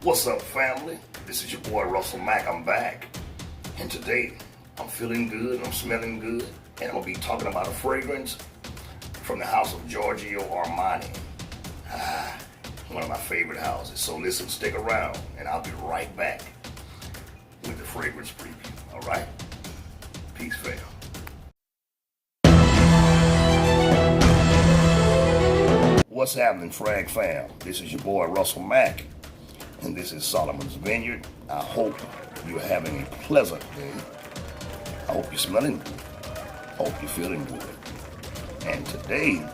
What's up, family? This is your boy Russell Mack. I'm back, and today I'm feeling good, I'm smelling good, and I'm gonna be talking about a fragrance from the house of Giorgio Armani. One of my favorite houses. So listen, stick around, and I'll be right back with the fragrance preview. All right? Peace, fam. What's happening, Frag fam? This is your boy Russell Mack, and this is Solomon's Vineyard. I hope you're having a pleasant day. I hope you're smelling good. I hope you're feeling good. And today,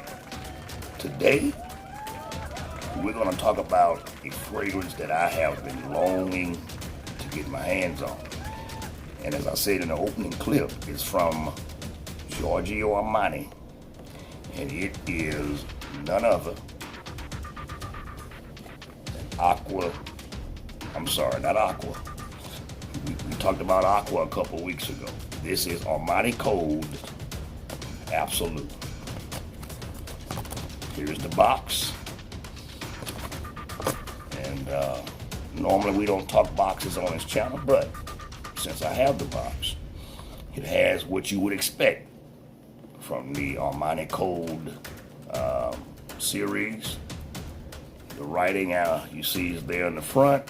we're going to talk about a fragrance that I have been longing to get my hands on. And as I said in the opening clip, it's from Giorgio Armani, and it is none other than Aqua. I'm sorry, not Aqua. We talked about Aqua a couple weeks ago. This is Armani Code Absolu. Here's the box. And normally we don't talk boxes on this channel, but since I have the box, it has what you would expect from the Armani Code series. The writing you see is there in the front.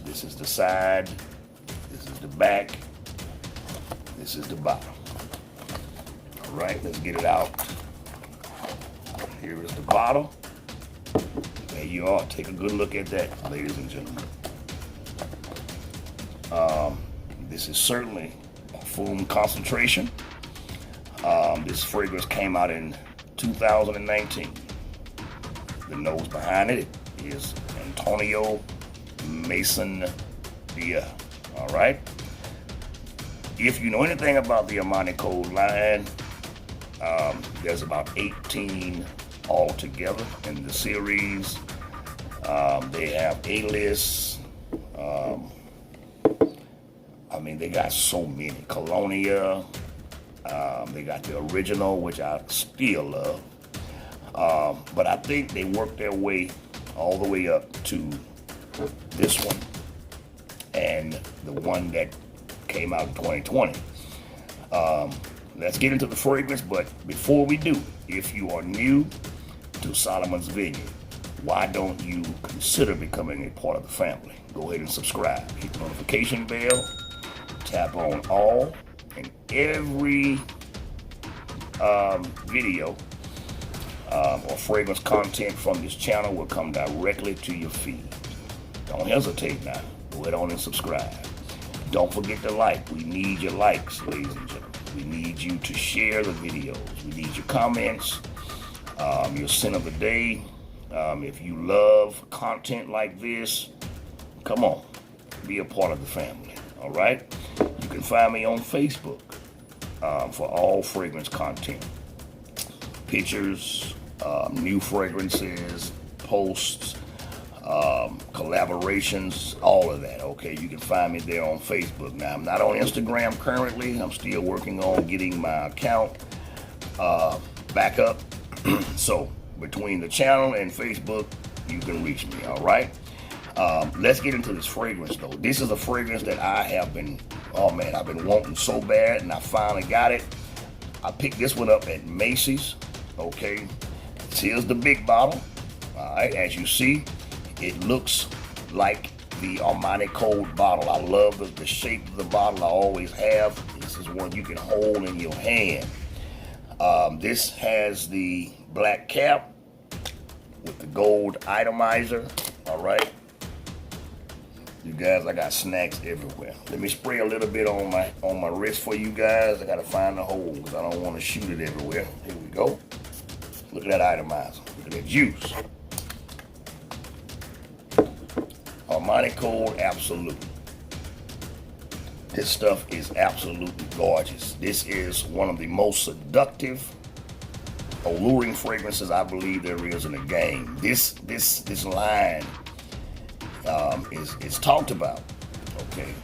This is the side. This is the back. This is the bottom. All right, let's get it out. Here is the bottle. There you are. Take a good look at that, ladies and gentlemen. This is certainly a full concentration. This fragrance came out in 2019. The nose behind it is Antonio Mason Dia. All right. If you know anything about the Armani Code line, there's about 18 altogether in the series. They have A-list. They got so many. Colonia. They got the original, which I still love. But I think they worked their way all the way up to this one and the one that came out in 2020. Let's get into the fragrance, but before we do, if you are new to Solomon's Vineyard, why don't you consider becoming a part of the family? Go ahead and subscribe. Hit the notification bell. Tap on all, and every video or fragrance content from this channel will come directly to your feed. Don't hesitate now. Go ahead on and subscribe. Don't forget to like. We need your likes, ladies and gentlemen. We need you to share the videos. We need your comments, your sin of the day. If you love content like this, come on, be a part of the family. All right? You can find me on Facebook for all fragrance content. Pictures, new fragrances, posts, collaborations, all of that, okay? You can find me there on Facebook. Now, I'm not on Instagram currently. I'm still working on getting my account back up. So, between the channel and Facebook, you can reach me, all right? Let's get into this fragrance, though. This is a fragrance that I have been, I've been wanting so bad, and I finally got it. I picked this one up at Macy's, okay? Here's the big bottle, all right? As you see, it looks like the Armani Code bottle. I love the shape of the bottle. I always have. This is one you can hold in your hand. This has the black cap with the gold itomizer, all right? You guys, I got snacks everywhere. Let me spray a little bit on my wrist for you guys. I gotta find the hole because I don't want to shoot it everywhere. Here we go. Look at that itomizer. Look at that juice. Armani Code Absolu. This stuff is absolutely gorgeous. This is one of the most seductive, alluring fragrances I believe there is in the game. This line is talked about. Okay,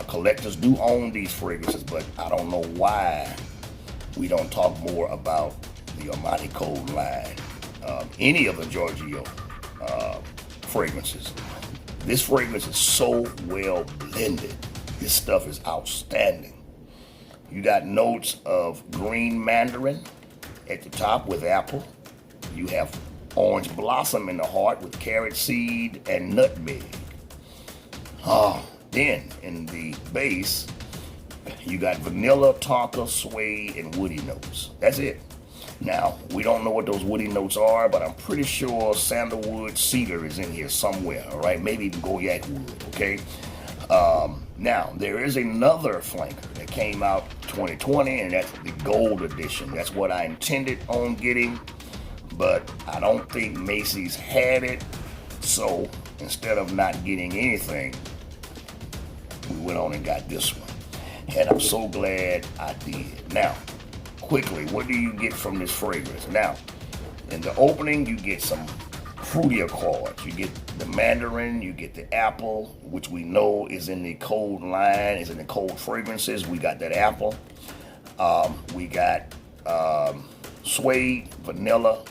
collectors do own these fragrances, but I don't know why we don't talk more about the Armani Code line. Any of the Giorgio fragrances. This fragrance is so well blended. This stuff is outstanding. You got notes of green mandarin at the top with apple. You have orange blossom in the heart with carrot seed and nutmeg. Then in the base, you got vanilla, tonka, suede, and woody notes. That's it. Now, we don't know what those woody notes are, but I'm pretty sure sandalwood, cedar is in here somewhere, all right? Maybe even Goyak wood, okay? Now, there is another flanker that came out 2020, and that's the gold edition. That's what I intended on getting, but I don't think Macy's had it. So instead of not getting anything, we went on and got this one. And I'm so glad I did. Now, quickly, what do you get from this fragrance? Now, in the opening, you get some fruitier cards. You get the mandarin, you get the apple, which we know is in the cold line, is in the cold fragrances. We got that apple. We got suede, vanilla,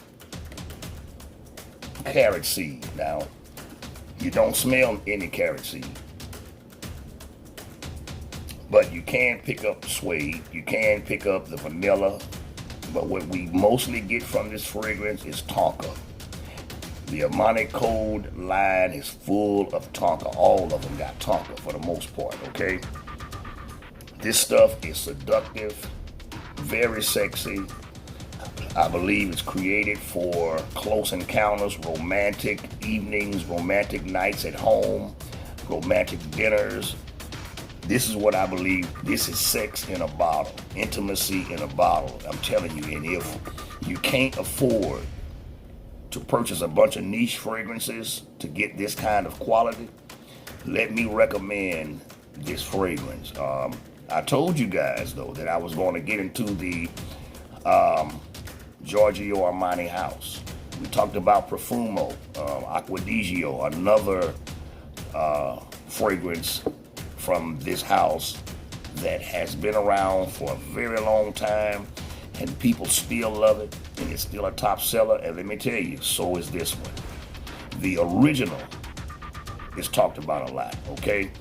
carrot seed. Now, you don't smell any carrot seed, but you can pick up the suede, you can pick up the vanilla, but what we mostly get from this fragrance is tonka. The Armani Code line is full of tonka. All of them got tonka for the most part, okay? This stuff is seductive, very sexy. I believe it's created for close encounters, romantic evenings, romantic nights at home, romantic dinners. This is what I believe. This is sex in a bottle, intimacy in a bottle. I'm telling you, and if you can't afford to purchase a bunch of niche fragrances to get this kind of quality, let me recommend this fragrance. I told you guys, though, that I was going to get into the Giorgio Armani house. We talked about Profumo, Acquadigio, another fragrance from this house that has been around for a very long time, and people still love it, and it's still a top seller. And let me tell you, so is this one. The original is talked about a lot, okay?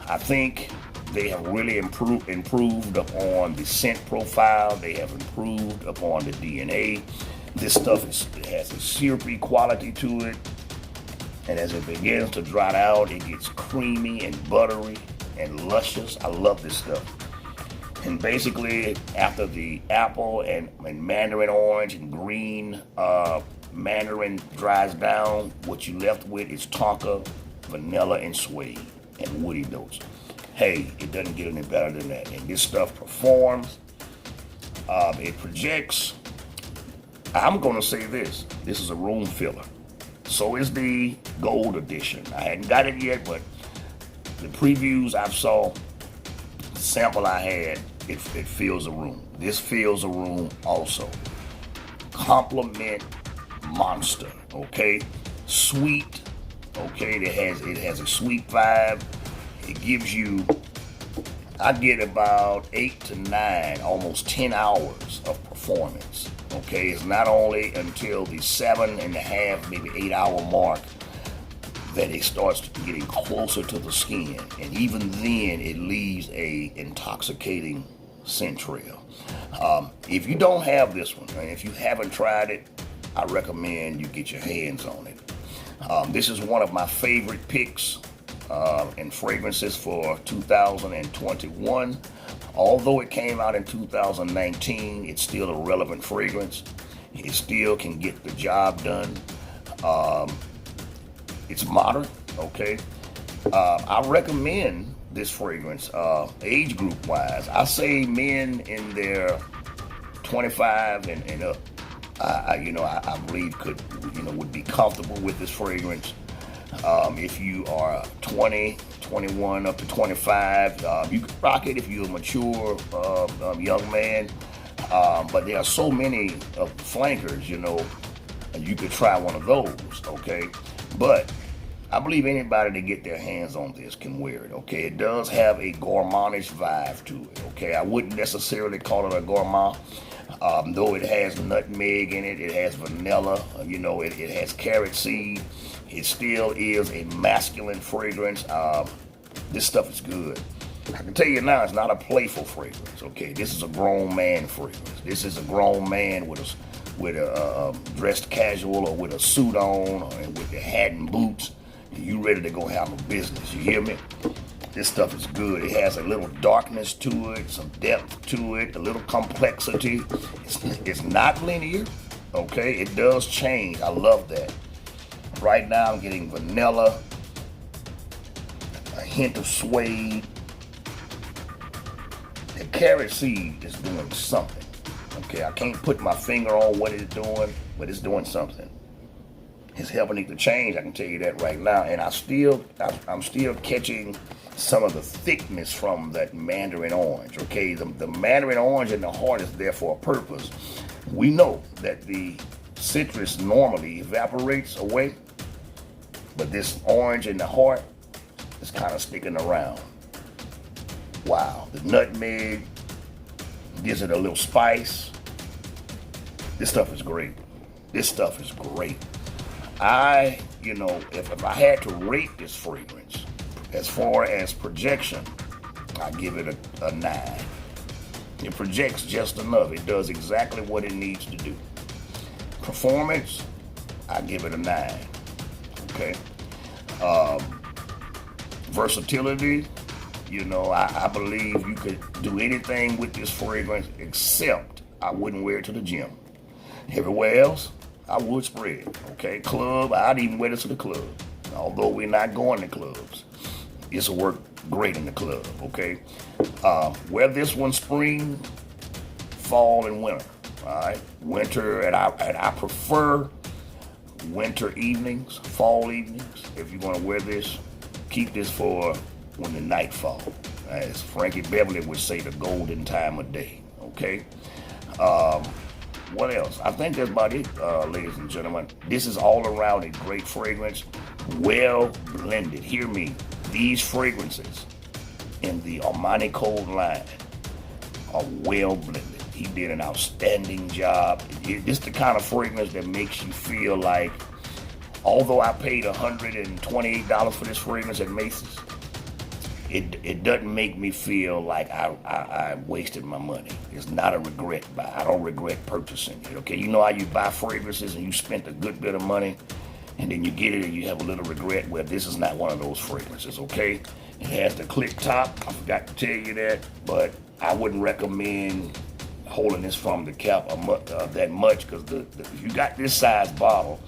I think they have really improved upon the scent profile. They have improved upon the DNA. This stuff has a syrupy quality to it, and as it begins to dry out, it gets creamy and buttery and luscious. I love this stuff. And basically, after the apple and mandarin orange and green mandarin dries down, what you left with is tonka, vanilla, and suede, and woody notes. Hey, it doesn't get any better than that. And this stuff performs. It projects. I'm going to say this. This is a room filler. So is the gold edition. I hadn't got it yet, but the previews I saw, the sample I had, it fills a room. This fills a room also. Compliment monster, okay? Sweet, okay? It has a sweet vibe. It gives you, I get about 8 to 9, almost 10 hours of performance, okay? It's not only until the 7.5, maybe 8 hour mark that it starts getting closer to the skin, and even then it leaves a intoxicating scent trail. If you don't have this one, and if you haven't tried it, I recommend you get your hands on it. This is one of my favorite picks and fragrances for 2021. Although it came out in 2019, it's still a relevant fragrance. It still can get the job done. It's modern, okay? I recommend this fragrance age group wise. I say men in their 25 and up. I believe would be comfortable with this fragrance. If you are 20, 21 up to 25, you can rock it if you're a mature young man. But there are so many of the flankers, you could try one of those, okay? But I believe anybody that get their hands on this can wear it, okay? It does have a gourmandish vibe to it, okay? I wouldn't necessarily call it a gourmand, though it has nutmeg in it, it has vanilla, it has carrot seed, It still is a masculine fragrance. This stuff is good. I can tell you now, it's not a playful fragrance. Okay, this is a grown man fragrance. This is a grown man with a dressed casual or with a suit on and with the hat and boots, and you ready to go handle business. You hear me? This stuff is good. It has a little darkness to it, some depth to it, a little complexity. It's not linear. Okay, it does change. I love that. Right now, I'm getting vanilla, a hint of suede. The carrot seed is doing something. Okay, I can't put my finger on what it's doing, but it's doing something. It's helping it to change, I can tell you that right now. And I'm still catching some of the thickness from that mandarin orange. Okay, the mandarin orange in the heart is there for a purpose. We know that the citrus normally evaporates away, but this orange in the heart is kind of sticking around. Wow, the nutmeg gives it a little spice. This stuff is great. This stuff is great. If I had to rate this fragrance as far as projection, I give it a 9. It projects just enough. It does exactly what it needs to do. Performance, I give it a 9. Okay. Versatility, I believe you could do anything with this fragrance except I wouldn't wear it to the gym. Everywhere else, I would spray it. Okay, club, I'd even wear this to the club. Although we're not going to clubs, this will work great in the club. Okay, wear this one spring, fall, and winter. All right, winter, and I prefer winter evenings, fall evenings. If you're gonna wear this, keep this for when the night falls. As Frankie Beverly would say, the golden time of day. Okay. What else? I think that's about it, ladies and gentlemen. This is all around a great fragrance, well blended. Hear me. These fragrances in the Armani Code line are well blended. He did an outstanding job. It's the kind of fragrance that makes you feel like, although I paid $128 for this fragrance at Macy's, it doesn't make me feel like I wasted my money. It's not a regret buy. I don't regret purchasing it. Okay, you know how you buy fragrances and you spent a good bit of money, and then you get it and you have a little regret? Well, this is not one of those fragrances. Okay, it has the click top. I forgot to tell you that, but I wouldn't recommend holding this from the cap that much, because if you got this size bottle,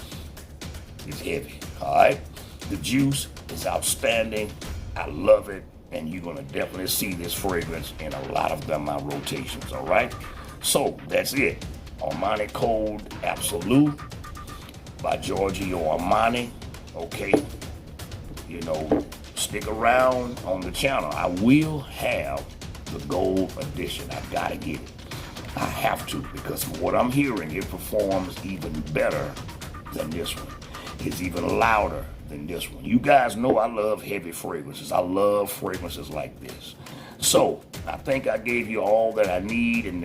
it's heavy. All right, the juice is outstanding. I love it, and you're gonna definitely see this fragrance in a lot of my rotations. All right, so that's it. Armani Code Absolu by Giorgio Armani. Okay, stick around on the channel. I will have the gold edition. I gotta get it. I have to, because from what I'm hearing, it performs even better than this one. It's even louder than this one. You guys know I love heavy fragrances. I love fragrances like this. So I think I gave you all that I need in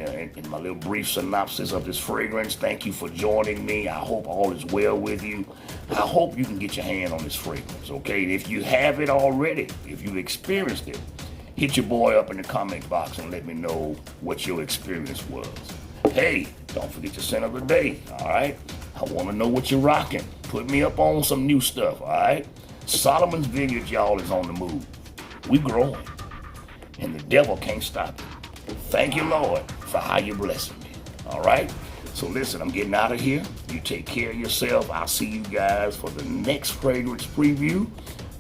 my little brief synopsis of this fragrance. Thank you for joining me. I hope all is well with you. I hope you can get your hand on this fragrance, okay? If you have it already, if you've experienced it, hit your boy up in the comment box and let me know what your experience was. Hey, don't forget your scent of the day, all right? I want to know what you're rocking. Put me up on some new stuff, all right? Solomon's Vineyard, y'all, is on the move. We growing, and the devil can't stop it. Thank you, Lord, for how you're blessing me, all right? So listen, I'm getting out of here. You take care of yourself. I'll see you guys for the next fragrance preview.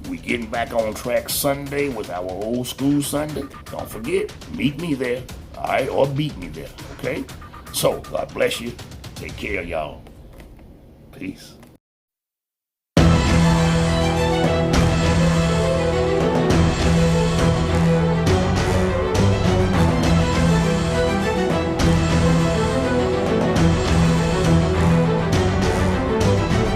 We getting back on track Sunday with our old school Sunday. Don't forget, meet me there, all right? Or beat me there, okay? So, God bless you. Take care, y'all. Peace.